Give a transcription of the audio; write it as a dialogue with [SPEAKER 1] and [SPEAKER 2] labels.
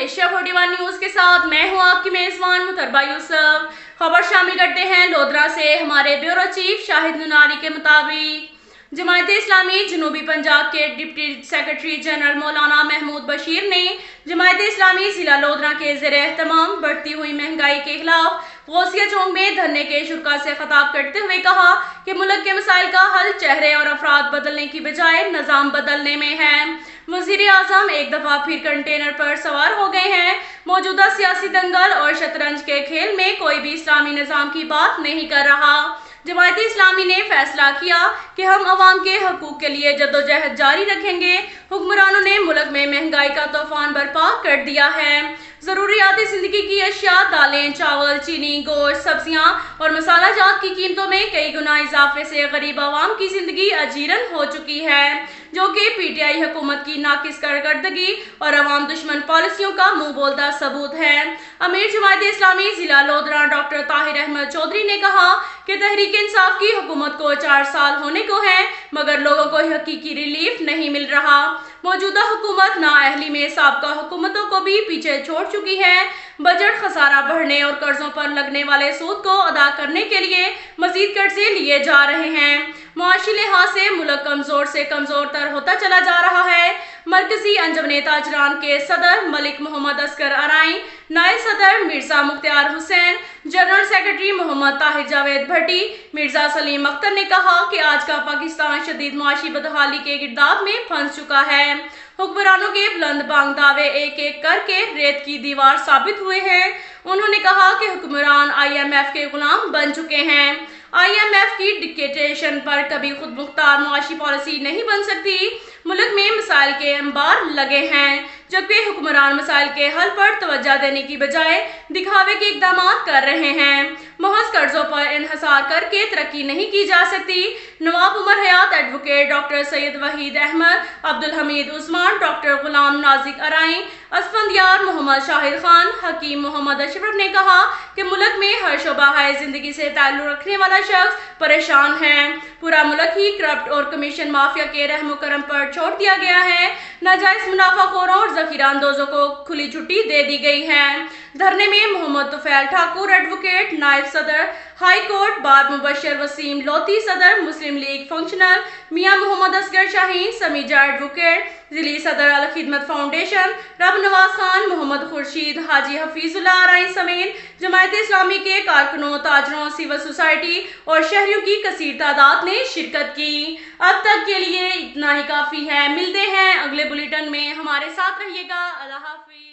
[SPEAKER 1] Asia 41 news के साथ मैं हूं आपकी मेजबान मुतरबा यूसुफ। खबर शामिल करते हैं लोधरा से। हमारे ब्यूरो चीफ शाहिद नुनारी के मुताबिक जमायत इस्लामी जनूबी पंजाब के डिप्टी सेक्रेटरी जनरल मौलाना महमूद बशीर ने जमायत इस्लामी जिला लोधरा के ज़ेरे एहतमाम बढ़ती हुई महंगाई के खिलाफ गौसिया चौक में धरने के शुरा से खिताब करते हुए कहा कि मुल्क के मसाइल का हल चेहरे और अफराद बदलने की बजाय निज़ाम बदलने में है। वज़ीर आज़म एक दफा फिर कंटेनर पर सवार हो गए हैं। मौजूदा सियासी दंगल और शतरंज के खेल में कोई भी इस्लामी निज़ाम की बात नहीं कर रहा। जमायत इस्लामी ने फैसला किया कि हम अवाम के हकूक के लिए जद्दोजहद जारी रखेंगे। हुक्मरानों ने मुल्क में महंगाई का तूफान बर्पा कर दिया है। ज़रूरियाती ज़िंदगी की अशिया, दालें, चावल, चीनी, गोश्त, सब्जियां और मसाला जात की कीमतों में कई गुना इजाफे से गरीब आवाम की जिंदगी अजीरन हो चुकी है, जो कि पीटीआई हुकूमत की नाकिस कारकर्दगी और अवाम दुश्मन पॉलिसियों का मुंह बोलता सबूत है। अमीर जमायत इस्लामी जिला लोधरा डॉक्टर ताहिर अहमद चौधरी ने कहा कि तहरीक इंसाफ की हुकूमत को 4 साल होने को है, मगर लोगों को हकीकी रिलीफ नहीं मिल रहा। मौजूदा हुकूमत नाअहली में साबका हुकूमतों को भी पीछे छोड़ चुकी है। बजट खसारा बढ़ने और कर्जों पर लगने वाले सूद को अदा करने के लिए मजीद कर्जे लिए जा रहे हैं। मुआशी लिहाज से मुल्क कमजोर से कमजोर तर होता चला जा रहा है। मरकजी अंजुमन ताजरान के सदर मलिक मोहम्मद असगर अराई, नायब सदर मिर्जा मुख्तार हुसैन, जनरल सेक्रेटरी मोहम्मद ताहिर जावेद भट्टी, मिर्जा सलीम अख्तर ने कहा कि आज का पाकिस्तान शदीद मुआशी बदहाली के गिरदाब में फंस चुका है। हुक्मरानों के बुलंद बांग दावे एक एक करके रेत की दीवार साबित हुए हैं। उन्होंने कहा कि हुक्मरान IMF के गुलाम बन चुके हैं। IMF की डिक्टेशन पर कभी खुद मुख्तार मुआशी पॉलिसी नहीं बन सकती। मुल्क में मसाइल के अंबार लगे हैं, जबकि हुक्मरान मसाइल के हल पर तवज्जो देने की बजाय दिखावे के इकदाम कर रहे हैं। महज कर्जों पर इन्हिसार करके तरक्की नहीं की जा सकती। Nawab Umar Hayat, advocate doctor Syed Waheed Ahmed, Abdul Hameed Usman, doctor Ghulam Nazik Arai, Asfandyar, Mohammad Shahid Khan, Hakim Mohammad Ashraf ने कहा कि मुल्क में हर शोबा जिंदगी से ताल्लुक रखने वाला शख्स परेशान है। पूरा मुल्क ही करप्ट और कमीशन माफिया के रहमो करम पर छोड़ दिया गया है। नाजायज मुनाफाखोरों और जखीरा अंदोजों को खुली छुट्टी दे दी गई है। धरने में मोहम्मद तुफैल ठाकुर, एडवोकेट, नायब सदर high court bar Mubashar Wasim लोती, सदर मुस्लिम लीग फंक्शनल मियां मोहम्मद असगर शाहीन, समीजा एडवोकेट, जिली सदर अल खिदमत फाउंडेशन रब नवाज खान, मोहम्मद खुर्शीद, हाजी हफीजुल्लाह अराई समेत जमायत इस्लामी के कारकुनों, ताजरों, सिविल सोसाइटी और शहरियों की कसीर तादाद ने शिरकत की। अब तक के लिए इतना ही काफी है। मिलते हैं अगले बुलेटिन में, हमारे साथ रहिएगा। अल्लाह हाफिज।